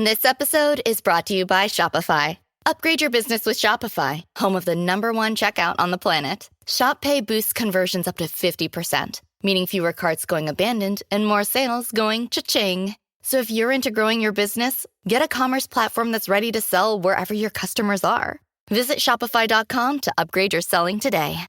This episode is brought to you by Shopify. Upgrade your business with Shopify, home of the #1 checkout on the planet. Shop Pay boosts conversions up to 50%, meaning fewer carts going abandoned and more sales going cha-ching. So if you're into growing your business, get a commerce platform that's ready to sell wherever your customers are. Visit shopify.com to upgrade your selling today.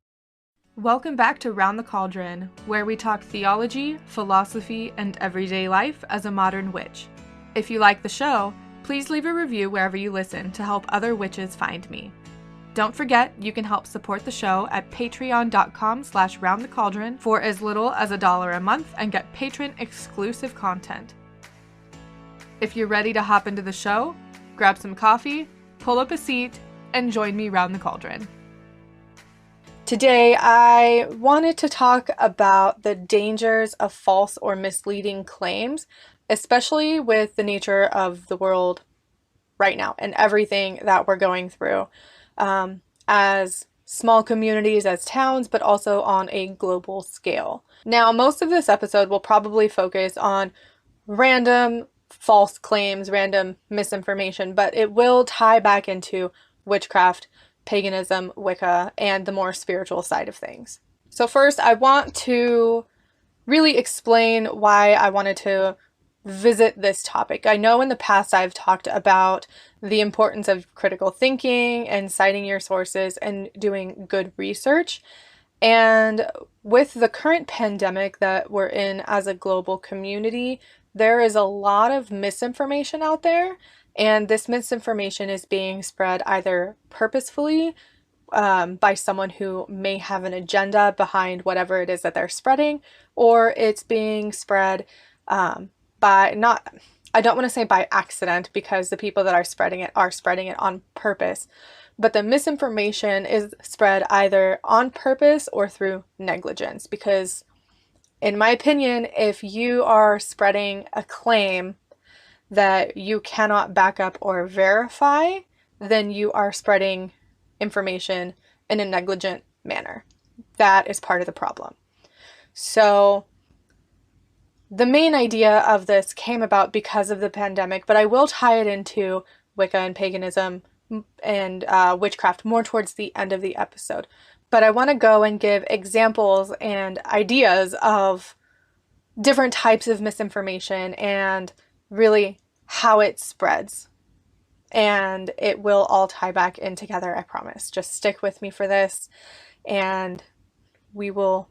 Welcome back to Round the Cauldron, where we talk theology, philosophy, and everyday life as a modern witch. If you like the show, please leave a review wherever you listen to help other witches find me. Don't forget, you can help support the show at patreon.com/roundthecauldron for as little as $1 a month and get patron-exclusive content. If you're ready to hop into the show, grab some coffee, pull up a seat, and join me round the cauldron. Today, I wanted to talk about the dangers of false or misleading claims, especially with the nature of the world right now and everything that we're going through as small communities, as towns, but also on a global scale. Now, most of this episode will probably focus on random false claims, random misinformation, but it will tie back into witchcraft, paganism, Wicca, and the more spiritual side of things. So first, I want to really explain why I wanted to visit this topic. I know in the past I've talked about the importance of critical thinking and citing your sources and doing good research. And with the current pandemic that we're in as a global community, there is a lot of misinformation out there. And this misinformation is being spread either purposefully by someone who may have an agenda behind whatever it is that they're spreading, or it's being spread I don't want to say by accident, because the people that are spreading it on purpose, but the misinformation is spread either on purpose or through negligence, because in my opinion, if you are spreading a claim that you cannot back up or verify, then you are spreading information in a negligent manner. That is part of the problem. So the main idea of this came about because of the pandemic, but I will tie it into Wicca and paganism and witchcraft more towards the end of the episode. But I want to go and give examples and ideas of different types of misinformation and really how it spreads. And it will all tie back in together, I promise. Just stick with me for this and we will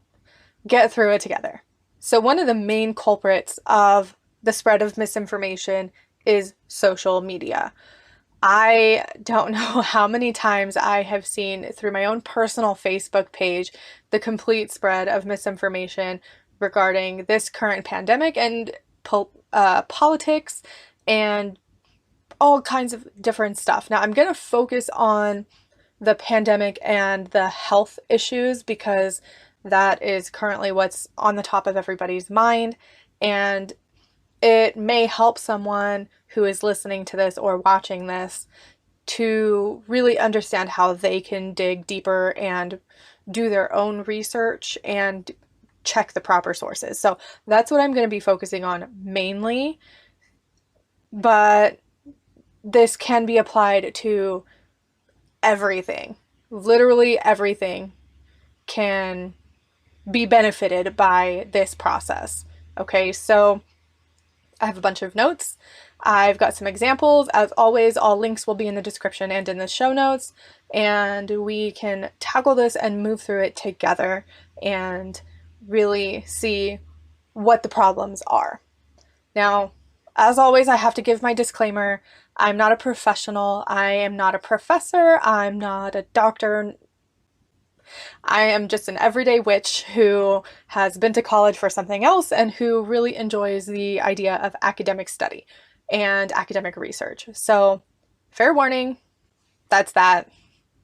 get through it together. So one of the main culprits of the spread of misinformation is social media. I don't know how many times I have seen through my own personal Facebook page the complete spread of misinformation regarding this current pandemic and politics and all kinds of different stuff. Now, I'm going to focus on the pandemic and the health issues because that is currently what's on the top of everybody's mind, and it may help someone who is listening to this or watching this to really understand how they can dig deeper and do their own research and check the proper sources. So that's what I'm going to be focusing on mainly, but this can be applied to everything. Literally everything can be benefited by this process. Okay, so I have a bunch of notes. I've got some examples. As always, all links will be in the description and in the show notes, and we can tackle this and move through it together and really see what the problems are. Now, as always, I have to give my disclaimer. I'm not a professional. I am not a professor. I'm not a doctor. I am just an everyday witch who has been to college for something else and who really enjoys the idea of academic study and academic research. So, fair warning, that's that.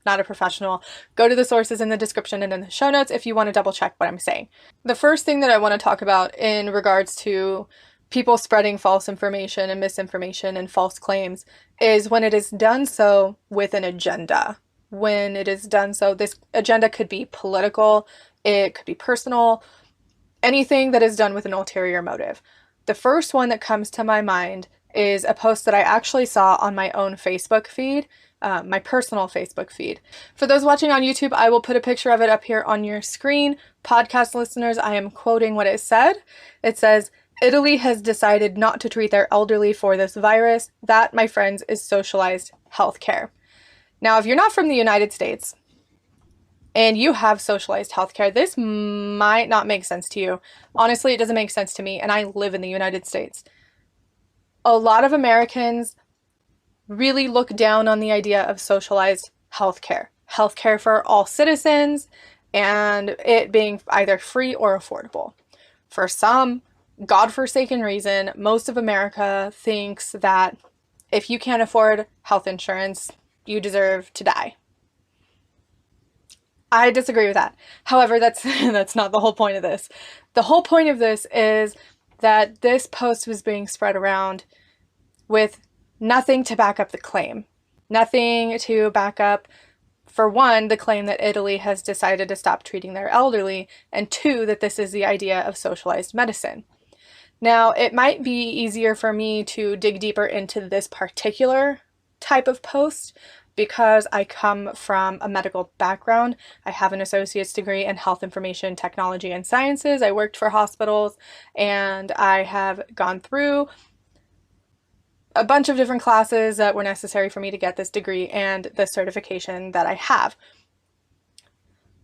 Not a professional. Go to the sources in the description and in the show notes if you want to double check what I'm saying. The first thing that I want to talk about in regards to people spreading false information and misinformation and false claims is when it is done so with an agenda. When it is done so, this agenda could be political, it could be personal, anything that is done with an ulterior motive. The first one that comes to my mind is a post that I actually saw on my own Facebook feed, my personal Facebook feed. For those watching on YouTube, I will put a picture of it up here on your screen. Podcast listeners, I am quoting what it said. It says, "Italy has decided not to treat their elderly for this virus. That, my friends, is socialized healthcare." Now, if you're not from the United States and you have socialized healthcare, this might not make sense to you. Honestly, it doesn't make sense to me, and I live in the United States. A lot of Americans really look down on the idea of socialized healthcare. Healthcare for all citizens, and it being either free or affordable. For some godforsaken reason, most of America thinks that if you can't afford health insurance, you deserve to die. I disagree with that. However, that's not the whole point of this. The whole point of this is that this post was being spread around with nothing to back up the claim. Nothing to back up, for one, the claim that Italy has decided to stop treating their elderly, and two, that this is the idea of socialized medicine. Now, it might be easier for me to dig deeper into this particular type of post because I come from a medical background. I have an associate's degree in health information technology and sciences. I worked for hospitals, and I have gone through a bunch of different classes that were necessary for me to get this degree and the certification that I have.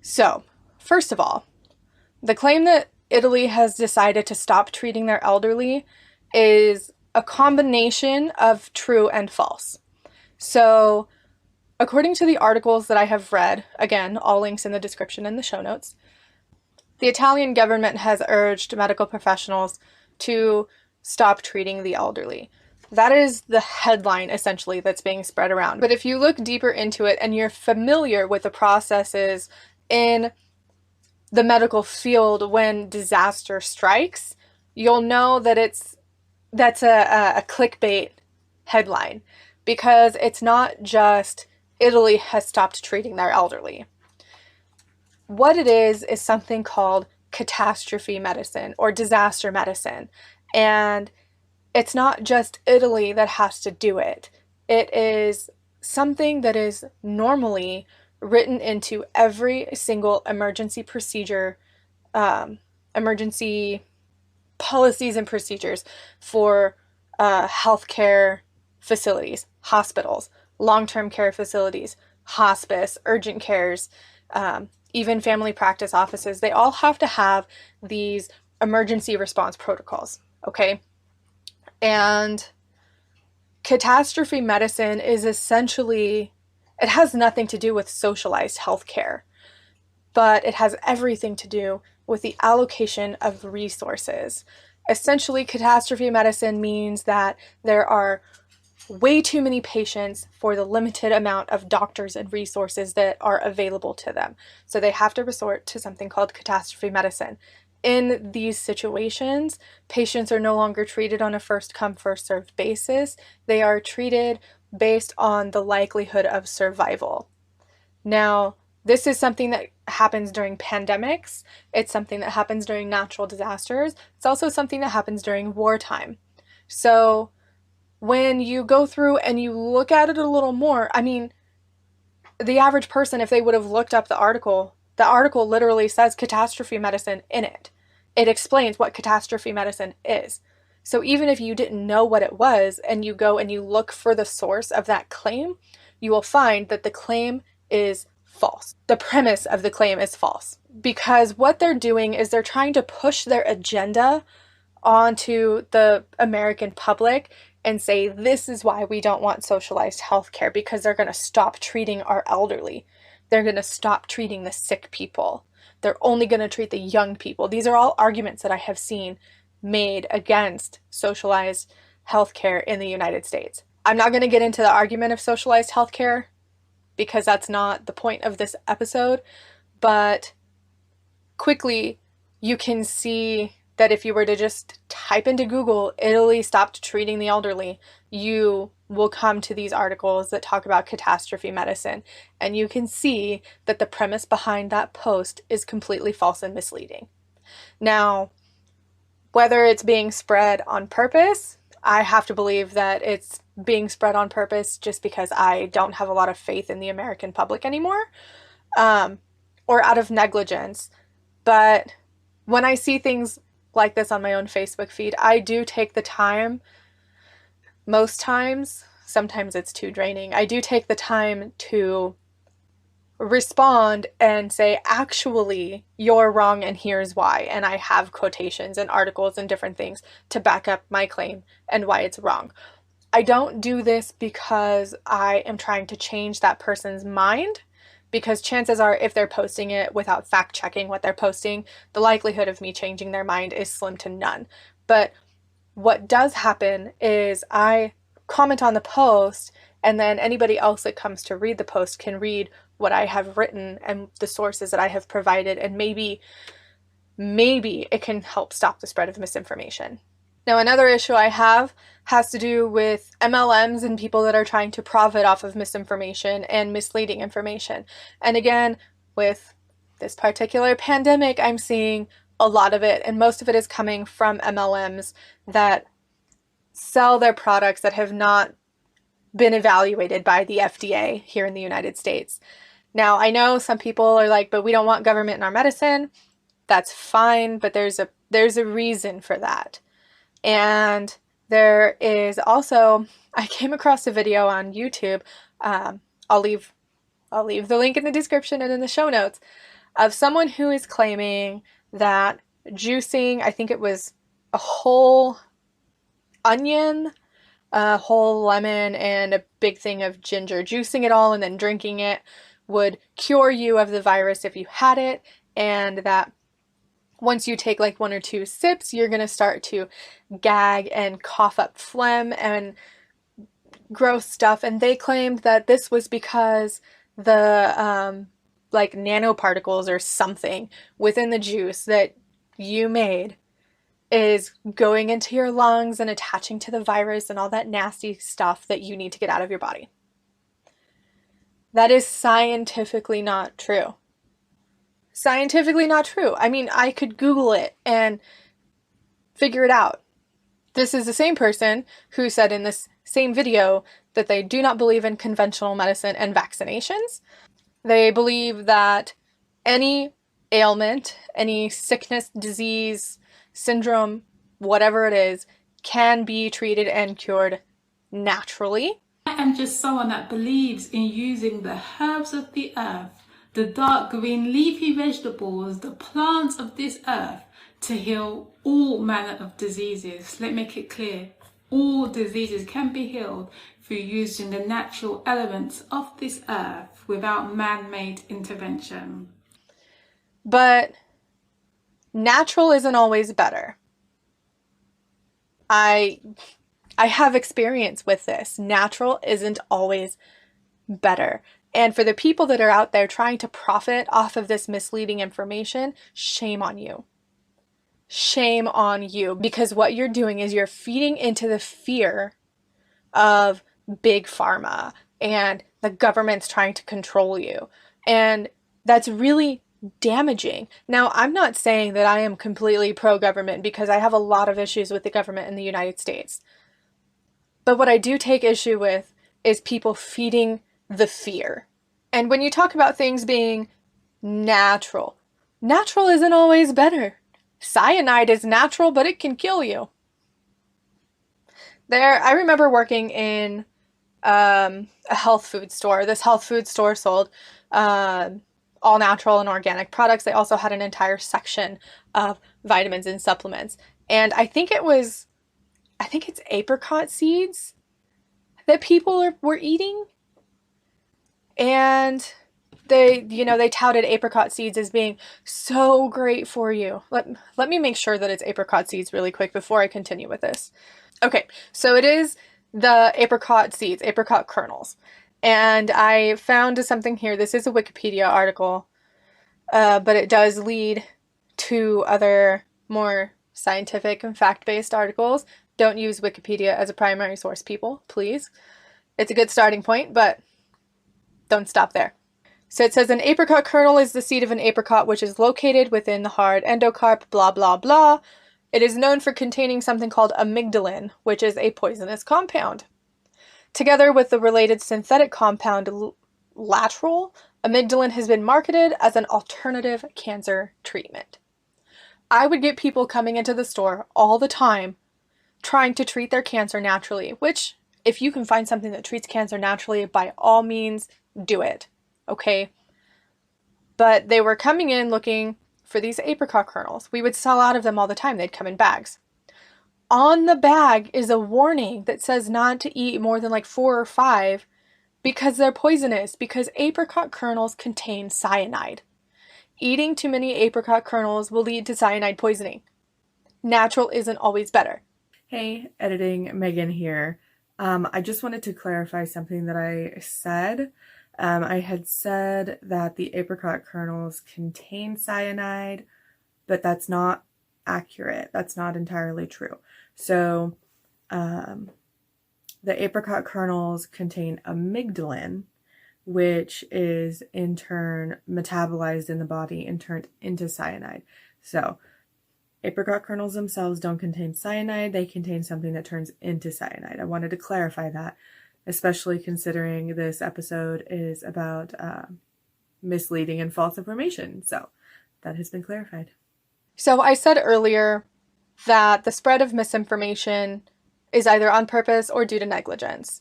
So, first of all, the claim that Italy has decided to stop treating their elderly is a combination of true and false. So, according to the articles that I have read, again, all links in the description and the show notes, the Italian government has urged medical professionals to stop treating the elderly. That is the headline, essentially, that's being spread around. But if you look deeper into it and you're familiar with the processes in the medical field when disaster strikes, you'll know that that's a clickbait headline, because it's not just Italy has stopped treating their elderly. What it is something called catastrophe medicine or disaster medicine. And it's not just Italy that has to do it. It is something that is normally written into every single emergency procedure, emergency policies and procedures for healthcare facilities, hospitals, long-term care facilities, hospice, urgent cares, even family practice offices. They all have to have these emergency response protocols, okay? And catastrophe medicine is essentially, it has nothing to do with socialized healthcare, but it has everything to do with the allocation of resources. Essentially, catastrophe medicine means that there are way too many patients for the limited amount of doctors and resources that are available to them. So they have to resort to something called catastrophe medicine. In these situations, patients are no longer treated on a first come, first served basis. They are treated based on the likelihood of survival. Now, this is something that happens during pandemics. It's something that happens during natural disasters. It's also something that happens during wartime. So when you go through and you look at it a little more, I mean, the average person, if they would have looked up the article literally says catastrophe medicine in it. It explains what catastrophe medicine is. So even if you didn't know what it was and you go and you look for the source of that claim, you will find that the claim is false. The premise of the claim is false, because what they're doing is they're trying to push their agenda onto the American public and say, this is why we don't want socialized healthcare, because they're going to stop treating our elderly. They're going to stop treating the sick people. They're only going to treat the young people. These are all arguments that I have seen made against socialized healthcare in the United States. I'm not going to get into the argument of socialized healthcare because that's not the point of this episode, but quickly you can see that if you were to just type into Google, Italy stopped treating the elderly, you will come to these articles that talk about catastrophe medicine. And you can see that the premise behind that post is completely false and misleading. Now, whether it's being spread on purpose, I have to believe that it's being spread on purpose just because I don't have a lot of faith in the American public anymore, or out of negligence. But when I see things like this on my own Facebook feed, I do take the time, most times, sometimes it's too draining, I do take the time to respond and say, actually, you're wrong and here's why. And I have quotations and articles and different things to back up my claim and why it's wrong. I don't do this because I am trying to change that person's mind, because chances are if they're posting it without fact checking what they're posting, the likelihood of me changing their mind is slim to none. But what does happen is I comment on the post, and then anybody else that comes to read the post can read what I have written and the sources that I have provided, and maybe it can help stop the spread of misinformation. Now, another issue I have has to do with MLMs and people that are trying to profit off of misinformation and misleading information. And again, with this particular pandemic, I'm seeing a lot of it, and most of it is coming from MLMs that sell their products that have not been evaluated by the FDA here in the United States. Now, I know some people are like, but we don't want government in our medicine. That's fine, but there's a reason for that. And there is also, I came across a video on YouTube, I'll leave the link in the description and in the show notes, of someone who is claiming that juicing, I think it was a whole onion, a whole lemon, and a big thing of ginger, juicing it all and then drinking it would cure you of the virus if you had it, and that once you take like 1 or 2 sips, you're going to start to gag and cough up phlegm and gross stuff. And they claimed that this was because the like nanoparticles or something within the juice that you made is going into your lungs and attaching to the virus and all that nasty stuff that you need to get out of your body. That is scientifically not true. Scientifically not true. I mean, I could Google it and figure it out. This is the same person who said in this same video that they do not believe in conventional medicine and vaccinations. They believe that any ailment, any sickness, disease, syndrome, whatever it is, can be treated and cured naturally. I am just someone that believes in using the herbs of the earth, the dark green leafy vegetables, the plants of this earth to heal all manner of diseases. Let me make it clear. All diseases can be healed through using the natural elements of this earth without man-made intervention. But natural isn't always better. I have experience with this. Natural isn't always better. And for the people that are out there trying to profit off of this misleading information, shame on you. Shame on you. Because what you're doing is you're feeding into the fear of big pharma and the government's trying to control you. And that's really damaging. Now, I'm not saying that I am completely pro-government, because I have a lot of issues with the government in the United States. But what I do take issue with is people feeding the fear. And when you talk about things being natural, natural isn't always better. Cyanide is natural, but it can kill you. I remember working in a health food store. This health food store sold all natural and organic products. They also had an entire section of vitamins and supplements. And I think it's apricot seeds that people were eating. And they touted apricot seeds as being so great for you. Let me make sure that it's apricot seeds really quick before I continue with this. Okay, so it is the apricot seeds, apricot kernels. And I found something here. This is a Wikipedia article, but it does lead to other more scientific and fact-based articles. Don't use Wikipedia as a primary source, people, please. It's a good starting point, but don't stop there. So it says an apricot kernel is the seed of an apricot which is located within the hard endocarp, blah, blah, blah. It is known for containing something called amygdalin, which is a poisonous compound. Together with the related synthetic compound lateral, amygdalin has been marketed as an alternative cancer treatment. I would get people coming into the store all the time trying to treat their cancer naturally, which, if you can find something that treats cancer naturally, by all means, do it, okay? But they were coming in looking for these apricot kernels. We would sell out of them all the time. They'd come in bags. On the bag is a warning that says not to eat more than like 4 or 5 because they're poisonous, because apricot kernels contain cyanide. Eating too many apricot kernels will lead to cyanide poisoning. Natural isn't always better. Hey, editing Megan here. I just wanted to clarify something that I said. I had said that the apricot kernels contain cyanide, but that's not accurate. That's not entirely true. So, the apricot kernels contain amygdalin, which is in turn metabolized in the body and turned into cyanide. So, apricot kernels themselves don't contain cyanide. They contain something that turns into cyanide. I wanted to clarify that, especially considering this episode is about misleading and false information. So that has been clarified. So I said earlier that the spread of misinformation is either on purpose or due to negligence.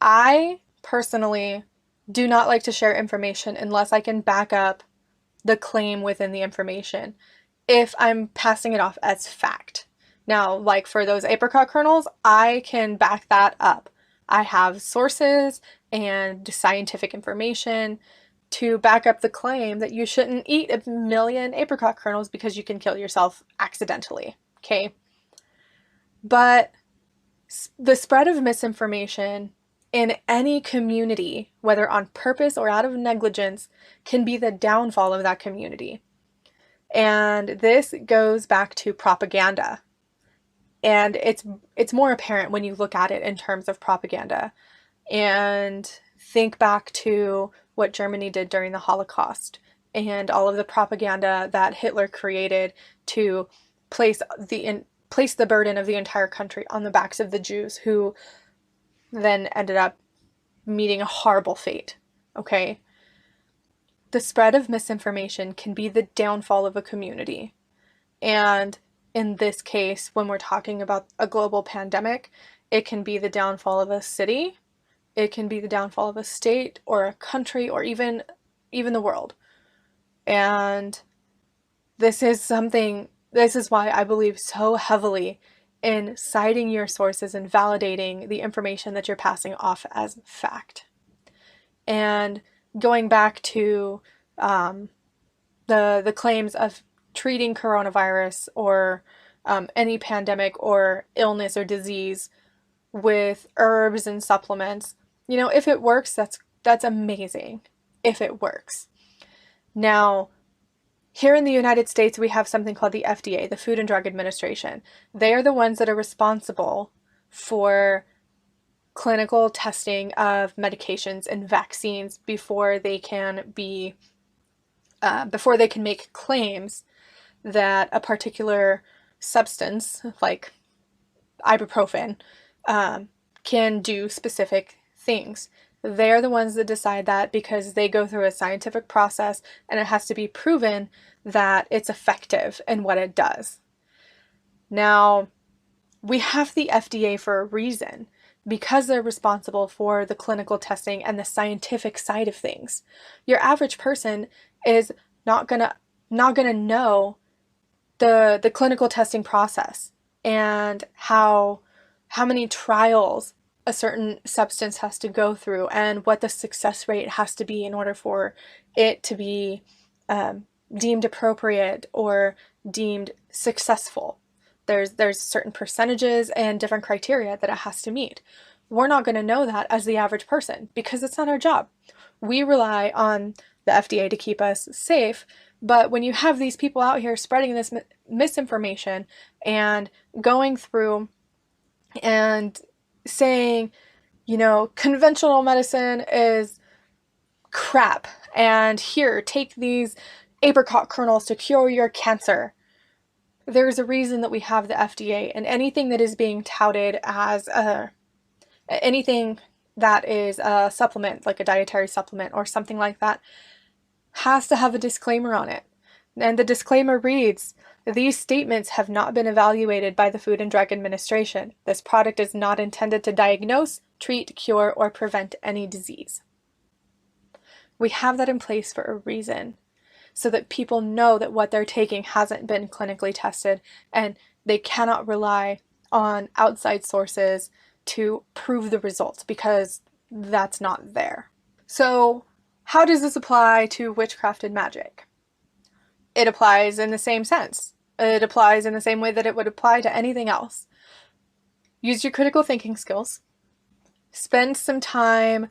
I personally do not like to share information unless I can back up the claim within the information, if I'm passing it off as fact. Now, like for those apricot kernels, I can back that up. I have sources and scientific information to back up the claim that you shouldn't eat 1 million apricot kernels because you can kill yourself accidentally, okay? But the spread of misinformation in any community, whether on purpose or out of negligence, can be the downfall of that community. And this goes back to propaganda. And it's more apparent when you look at it in terms of propaganda. And think back to what Germany did during the Holocaust and all of the propaganda that Hitler created to place the burden of the entire country on the backs of the Jews, who then ended up meeting a horrible fate, okay? The spread of misinformation can be the downfall of a community. And in this case, when we're talking about a global pandemic, it can be the downfall of a city, it can be the downfall of a state or a country or even the world. And this is why I believe so heavily in citing your sources and validating the information that you're passing off as fact. And going back to the claims of treating coronavirus or any pandemic or illness or disease with herbs and supplements, if it works, that's amazing. If it works. Now, here in the United States, we have something called the FDA, the Food and Drug Administration. They are the ones that are responsible for clinical testing of medications and vaccines before they can make claims that a particular substance, like ibuprofen, can do specific things. They're the ones that decide that because they go through a scientific process and it has to be proven that it's effective in what it does. Now, we have the FDA for a reason, because they're responsible for the clinical testing and the scientific side of things. Your average person is not gonna know the clinical testing process and how many trials a certain substance has to go through and what the success rate has to be in order for it to be deemed appropriate or deemed successful. There's certain percentages and different criteria that it has to meet. We're not going to know that as the average person because it's not our job. We rely on the FDA to keep us safe, but when you have these people out here spreading this misinformation and going through and saying, conventional medicine is crap, and here, take these apricot kernels to cure your cancer. There's a reason that we have the FDA, and anything that is being touted as anything that is a supplement, like a dietary supplement or something like that, has to have a disclaimer on it. And the disclaimer reads, "These statements have not been evaluated by the Food and Drug Administration. This product is not intended to diagnose, treat, cure, or prevent any disease." We have that in place for a reason, so that people know that what they're taking hasn't been clinically tested and they cannot rely on outside sources to prove the results, because that's not there. So how does this apply to witchcraft and magic? It applies in the same sense. It applies in the same way that it would apply to anything else. Use your critical thinking skills. Spend some time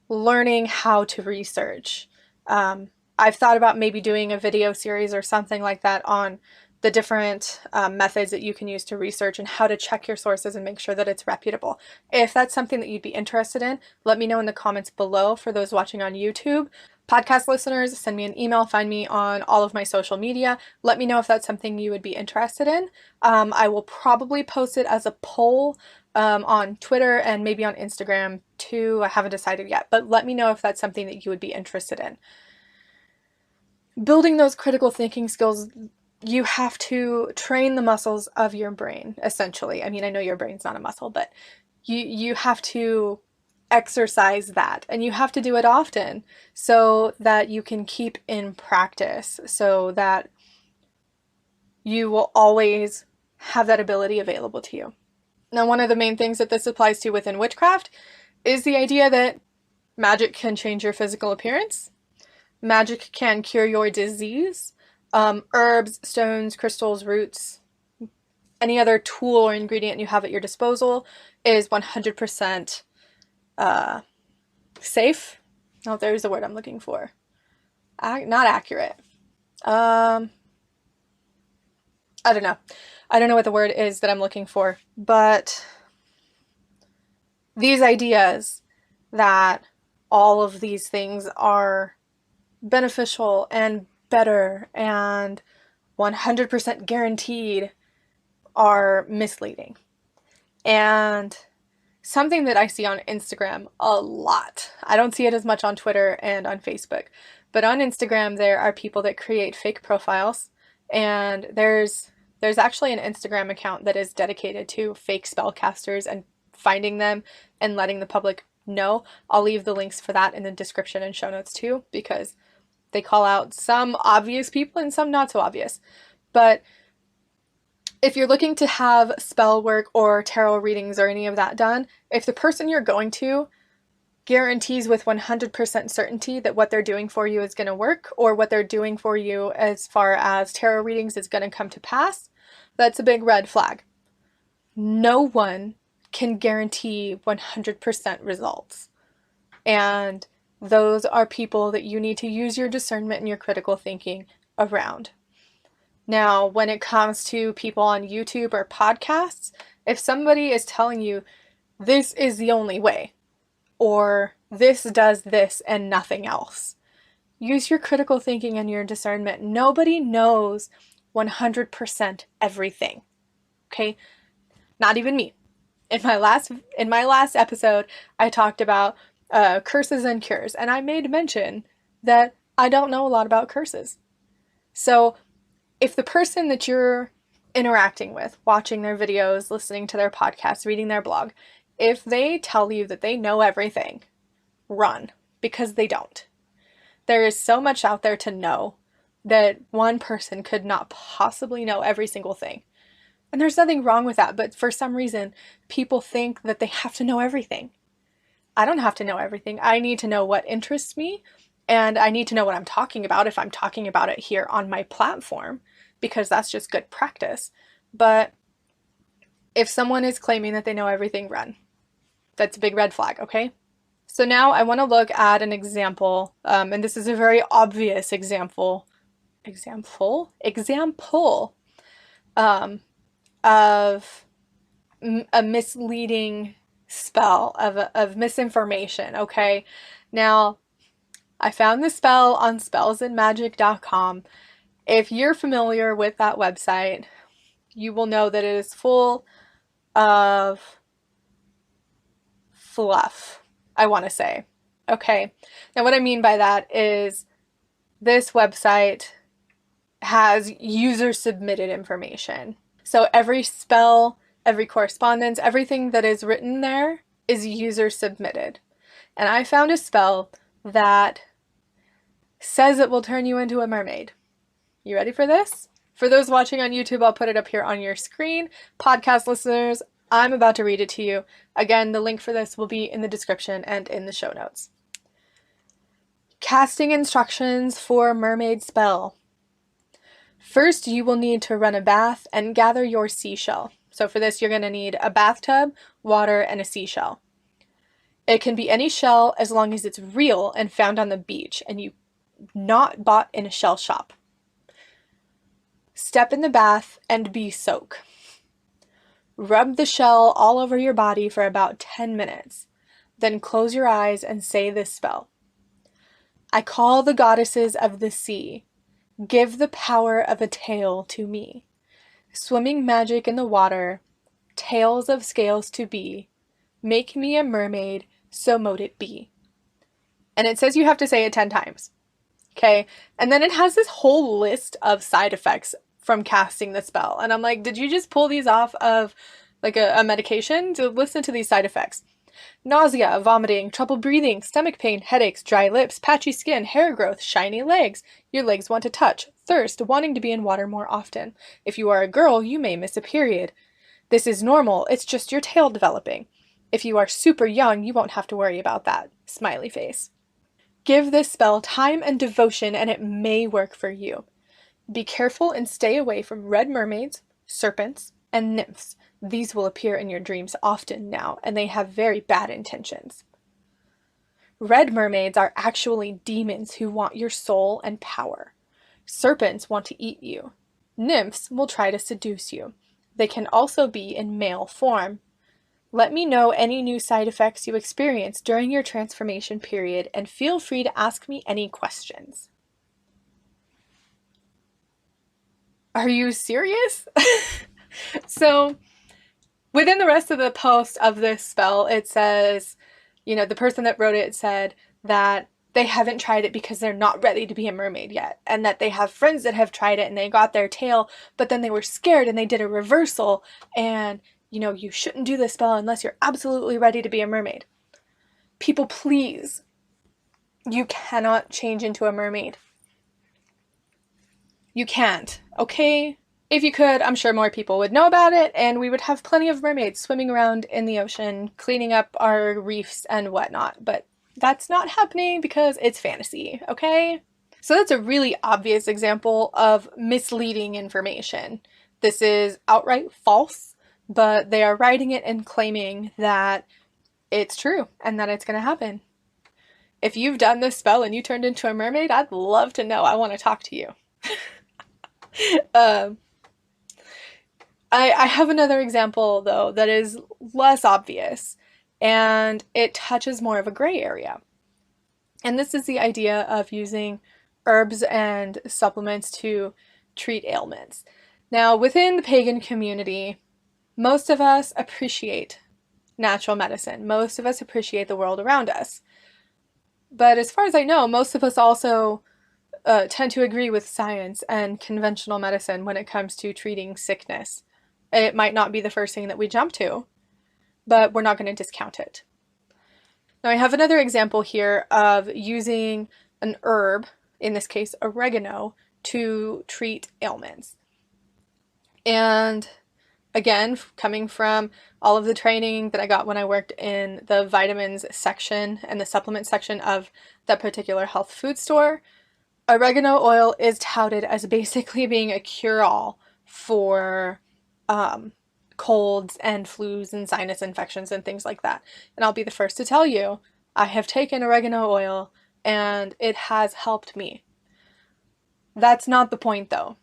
learning how to research. I've thought about maybe doing a video series or something like that on the different methods that you can use to research and how to check your sources and make sure that it's reputable. If that's something that you'd be interested in, let me know in the comments below. For those watching on YouTube, podcast listeners, send me an email, find me on all of my social media. Let me know if that's something you would be interested in. I will probably post it as a poll on Twitter and maybe on Instagram too. I haven't decided yet, but let me know if that's something that you would be interested in. Building those critical thinking skills, you have to train the muscles of your brain, essentially. I mean, I know your brain's not a muscle, but you have to exercise that, and you have to do it often so that you can keep in practice, so that you will always have that ability available to you. Now, one of the main things that this applies to within witchcraft is the idea that magic can change your physical appearance. Magic can cure your disease. Herbs, stones, crystals, roots, any other tool or ingredient you have at your disposal is 100% safe. Oh, there's the word I'm looking for. Not accurate. I don't know. I don't know what the word is that I'm looking for, but these ideas that all of these things are beneficial and better and 100% guaranteed are misleading. And something that I see on Instagram a lot, I don't see it as much on Twitter and on Facebook, but on Instagram there are people that create fake profiles, and there's actually an Instagram account that is dedicated to fake spellcasters and finding them and letting the public know. I'll leave the links for that in the description and show notes too, because they call out some obvious people and some not so obvious. But if you're looking to have spell work or tarot readings or any of that done, if the person you're going to guarantees with 100% certainty that what they're doing for you is going to work, or what they're doing for you as far as tarot readings is going to come to pass, that's a big red flag. No one can guarantee 100% results. And those are people that you need to use your discernment and your critical thinking around. Now, when it comes to people on YouTube or podcasts, if somebody is telling you this is the only way, or this does this and nothing else, use your critical thinking and your discernment. Nobody knows 100% everything. Okay? Not even me. In my last episode, I talked about curses and cures, and I made mention that I don't know a lot about curses. So if the person that you're interacting with, watching their videos, listening to their podcasts, reading their blog, if they tell you that they know everything, run, because they don't. There is so much out there to know that one person could not possibly know every single thing. And there's nothing wrong with that, but for some reason, people think that they have to know everything. I don't have to know everything. I need to know what interests me, and I need to know what I'm talking about if I'm talking about it here on my platform, because that's just good practice. But if someone is claiming that they know everything, run. That's a big red flag, okay? So now I want to look at an example, and this is a very obvious example of a misleading spell, of misinformation, okay? Now, I found the spell on spellsandmagic.com. If you're familiar with that website, you will know that it is full of fluff, I want to say. Okay, now what I mean by that is this website has user-submitted information. So every spell, every correspondence, everything that is written there is user-submitted. And I found a spell that says it will turn you into a mermaid. You ready for this? For those watching on YouTube, I'll put it up here on your screen. Podcast listeners, I'm about to read it to you. Again, the link for this will be in the description and in the show notes. Casting instructions for mermaid spell. First, you will need to run a bath and gather your seashell. So for this, you're going to need a bathtub, water, and a seashell. It can be any shell as long as it's real and found on the beach and you not bought in a shell shop. Step in the bath and be soak. Rub the shell all over your body for about 10 minutes. Then close your eyes and say this spell. I call the goddesses of the sea. Give the power of a tail to me. Swimming magic in the water. Tails of scales to be. Make me a mermaid, so mote it be. And it says you have to say it 10 times. Okay? And then it has this whole list of side effects from casting the spell. And I'm like, did you just pull these off of like a medication? To listen to these side effects. Nausea, vomiting, trouble breathing, stomach pain, headaches, dry lips, patchy skin, hair growth, shiny legs. Your legs want to touch. Thirst, wanting to be in water more often. If you are a girl, you may miss a period. This is normal. It's just your tail developing. If you are super young, you won't have to worry about that. Smiley face. Give this spell time and devotion and it may work for you. Be careful and stay away from red mermaids, serpents, and nymphs. These will appear in your dreams often now, and they have very bad intentions. Red mermaids are actually demons who want your soul and power. Serpents want to eat you. Nymphs will try to seduce you. They can also be in male form. Let me know any new side effects you experience during your transformation period, and feel free to ask me any questions. Are you serious? So, within the rest of the post of this spell, it says, the person that wrote it said that they haven't tried it because they're not ready to be a mermaid yet, and that they have friends that have tried it and they got their tail, but then they were scared and they did a reversal, and you shouldn't do this spell unless you're absolutely ready to be a mermaid. People, please, you cannot change into a mermaid. You can't, okay? If you could, I'm sure more people would know about it, and we would have plenty of mermaids swimming around in the ocean, cleaning up our reefs and whatnot, but that's not happening because it's fantasy, okay? So that's a really obvious example of misleading information. This is outright false, but they are writing it and claiming that it's true and that it's going to happen. If you've done this spell and you turned into a mermaid, I'd love to know. I want to talk to you. I have another example, though, that is less obvious, and it touches more of a gray area. And this is the idea of using herbs and supplements to treat ailments. Now, within the pagan community, most of us appreciate natural medicine. Most of us appreciate the world around us. But as far as I know, most of us also tend to agree with science and conventional medicine when it comes to treating sickness. It might not be the first thing that we jump to, but we're not going to discount it. Now I have another example here of using an herb, in this case oregano, to treat ailments. And again, coming from all of the training that I got when I worked in the vitamins section and the supplement section of that particular health food store, oregano oil is touted as basically being a cure-all for colds and flus and sinus infections and things like that. And I'll be the first to tell you, I have taken oregano oil and it has helped me. That's not the point, though.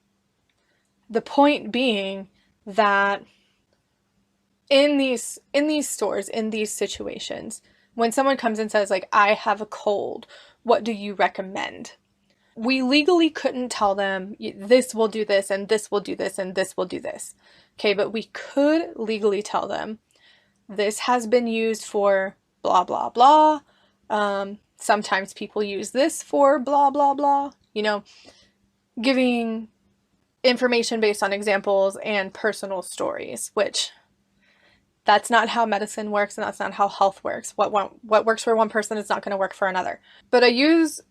The point being that in these stores, in these situations, when someone comes and says, like, I have a cold, what do you recommend? We legally couldn't tell them this will do this and this will do this and this will do this. Okay, but we could legally tell them this has been used for blah, blah, blah. Sometimes people use this for blah, blah, blah. Giving information based on examples and personal stories, which that's not how medicine works and that's not how health works. What works for one person is not going to work for another. But I use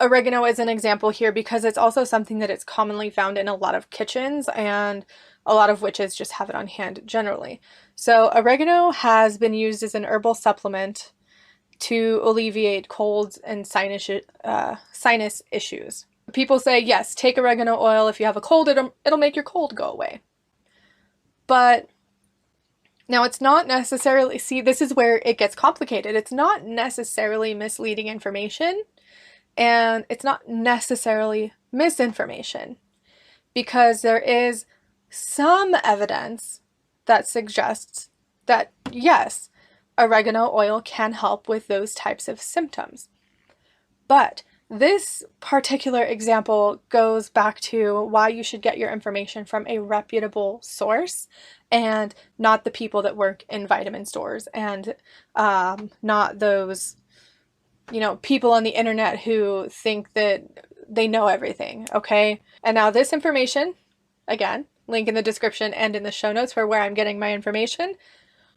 oregano as an example here because it's also something that it's commonly found in a lot of kitchens, and a lot of witches just have it on hand generally. So oregano has been used as an herbal supplement to alleviate colds and sinus issues. People say, yes, take oregano oil. If you have a cold, it'll make your cold go away. But now it's not necessarily, see, this is where it gets complicated. It's not necessarily misleading information, and it's not necessarily misinformation, because there is some evidence that suggests that, yes, oregano oil can help with those types of symptoms. But this particular example goes back to why you should get your information from a reputable source and not the people that work in vitamin stores, and not those, people on the internet who think that they know everything, okay? And now this information, again, link in the description and in the show notes for where I'm getting my information.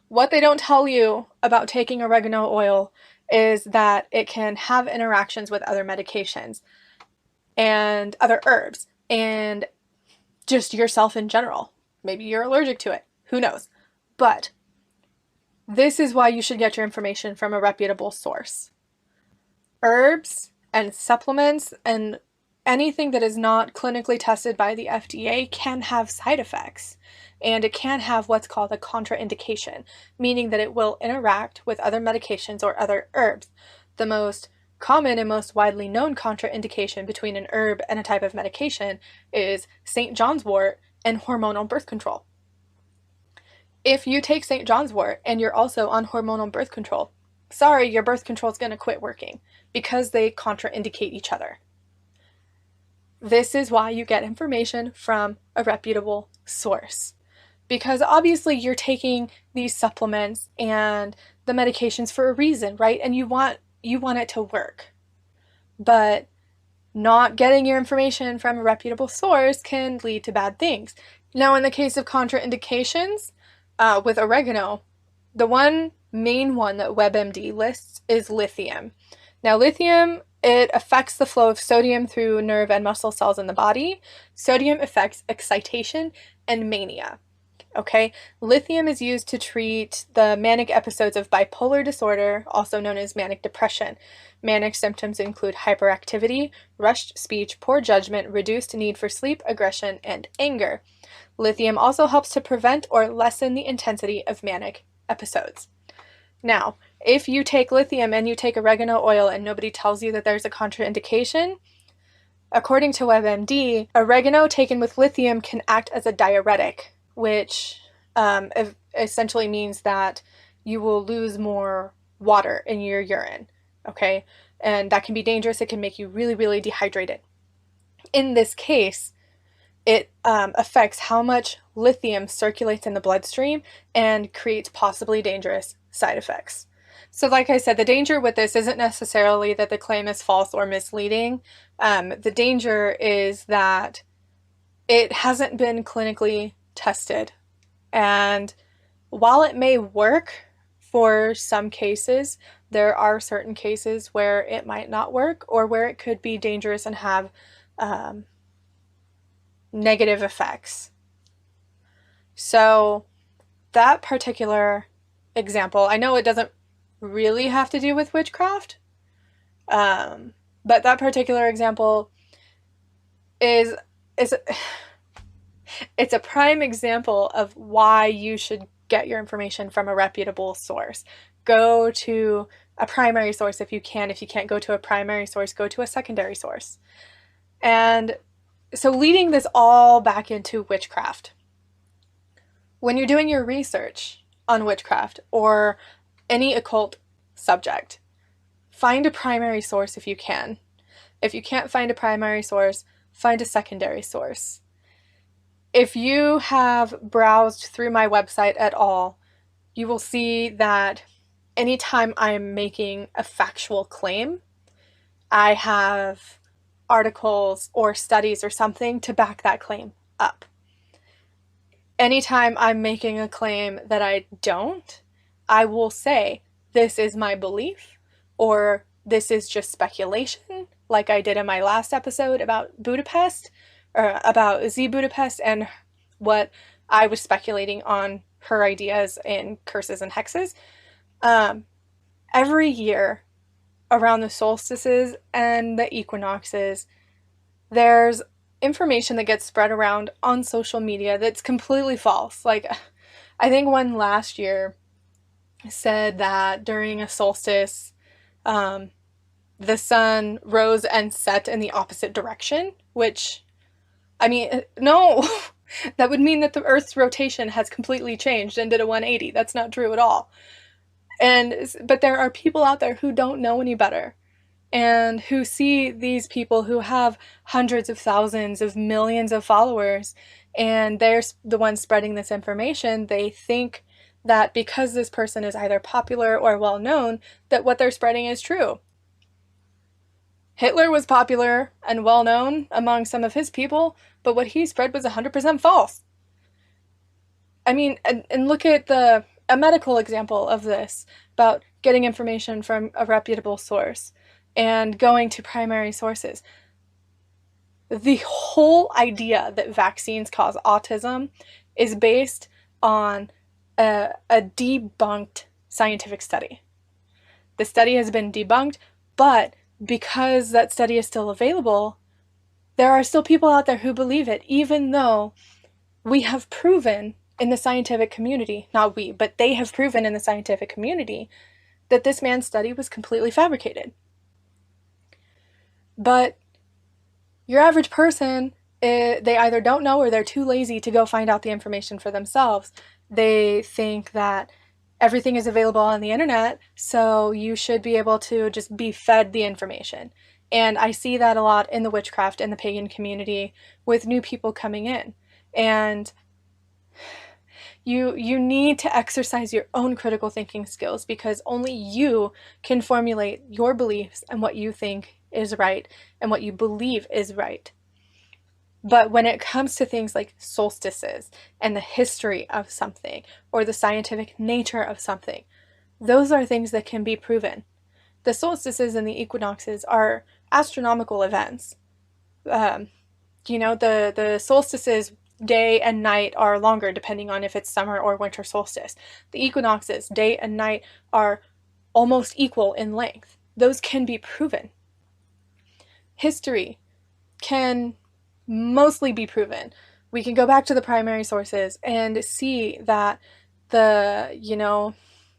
What they don't tell you about taking oregano oil is that it can have interactions with other medications and other herbs and just yourself in general. Maybe you're allergic to it. Who knows? But this is why you should get your information from a reputable source. Herbs and supplements and anything that is not clinically tested by the FDA can have side effects, and it can have what's called a contraindication, meaning that it will interact with other medications or other herbs. The most common and most widely known contraindication between an herb and a type of medication is St. John's wort and hormonal birth control. If you take St. John's wort and you're also on hormonal birth control, sorry, your birth control is going to quit working because they contraindicate each other. This is why you get information from a reputable source, because obviously you're taking these supplements and the medications for a reason, right? And you want it to work. But not getting your information from a reputable source can lead to bad things. Now, in the case of contraindications, with oregano, the one main one that WebMD lists is lithium. Now, lithium, it affects the flow of sodium through nerve and muscle cells in the body. Sodium affects excitation and mania. Okay, lithium is used to treat the manic episodes of bipolar disorder, also known as manic depression. Manic symptoms include hyperactivity, rushed speech, poor judgment, reduced need for sleep, aggression, and anger. Lithium also helps to prevent or lessen the intensity of manic episodes. Now, if you take lithium and you take oregano oil and nobody tells you that there's a contraindication, according to WebMD, oregano taken with lithium can act as a diuretic, which essentially means that you will lose more water in your urine, okay? And that can be dangerous. It can make you really, really dehydrated. In this case, it affects how much lithium circulates in the bloodstream and creates possibly dangerous side effects. So like I said, the danger with this isn't necessarily that the claim is false or misleading. The danger is that it hasn't been clinically tested. And while it may work for some cases, there are certain cases where it might not work or where it could be dangerous and have negative effects. So that particular example, I know it doesn't really have to do with witchcraft, but that particular example is it's a prime example of why you should get your information from a reputable source. Go to a primary source if you can. If you can't go to a primary source, go to a secondary source. And so leading this all back into witchcraft. When you're doing your research on witchcraft or any occult subject, find a primary source if you can. If you can't find a primary source, find a secondary source. If you have browsed through my website at all, you will see that anytime I'm making a factual claim, I have articles or studies or something to back that claim up. Anytime I'm making a claim that I don't, I will say, this is my belief, or this is just speculation, like I did in my last episode about Budapest, or about Z Budapest and what I was speculating on her ideas in curses and hexes. Every year around the solstices and the equinoxes, there's information that gets spread around on social media that's completely false. Like, I think one last year said that during a solstice, the sun rose and set in the opposite direction, which, I mean, no, that would mean that the Earth's rotation has completely changed and did a 180. That's not true at all. But there are people out there who don't know any better, and who see these people who have hundreds of thousands of millions of followers, and they're the ones spreading this information. They think that because this person is either popular or well known, that what they're spreading is true. Hitler was popular and well known among some of his people, but what he spread was 100% false. I mean, and look at a medical example of this, about getting information from a reputable source and going to primary sources. The whole idea that vaccines cause autism is based on a debunked scientific study. The study has been debunked, but because that study is still available, there are still people out there who believe it, even though we have proven in the scientific community, not we, but they have proven in the scientific community that this man's study was completely fabricated. But your average person, they either don't know or they're too lazy to go find out the information for themselves. They think that everything is available on the internet, so you should be able to just be fed the information. And I see that a lot in the witchcraft and the pagan community with new people coming in. And you need to exercise your own critical thinking skills, because only you can formulate your beliefs and what you think is right and what you believe is right. But when it comes to things like solstices and the history of something or the scientific nature of something, those are things that can be proven. The solstices and the equinoxes are astronomical events. The solstices, day and night, are longer depending on if it's summer or winter solstice. The equinoxes, day and night, are almost equal in length. Those can be proven. History can mostly be proven. We can go back to the primary sources and see that the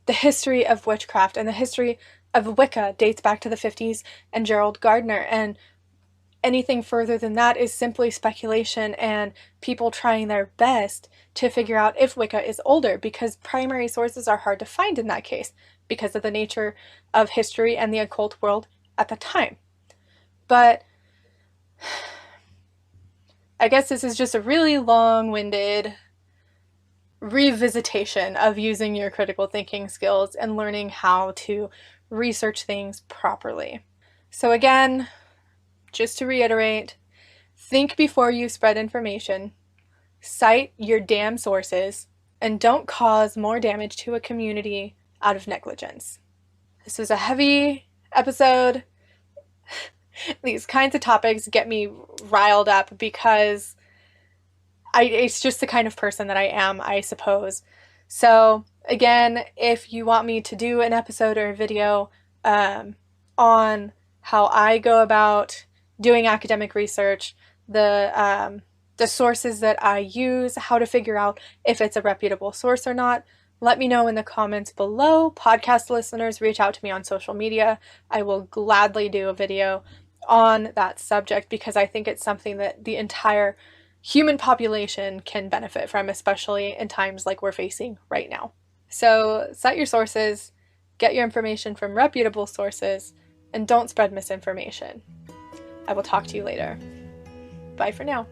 history of witchcraft and the history of Wicca dates back to the 50s and Gerald Gardner, and anything further than that is simply speculation and people trying their best to figure out if Wicca is older, because primary sources are hard to find in that case because of the nature of history and the occult world at the time. But I guess this is just a really long-winded revisitation of using your critical thinking skills and learning how to research things properly. So again, just to reiterate, think before you spread information, cite your damn sources, and don't cause more damage to a community out of negligence. This was a heavy episode. These kinds of topics get me riled up because it's just the kind of person that I am, I suppose. So again, if you want me to do an episode or a video on how I go about doing academic research, the sources that I use, how to figure out if it's a reputable source or not, let me know in the comments below. Podcast listeners, reach out to me on social media. I will gladly do a video on that subject because I think it's something that the entire human population can benefit from, especially in times like we're facing right now. So cite your sources, get your information from reputable sources, and don't spread misinformation. I will talk to you later. Bye for now.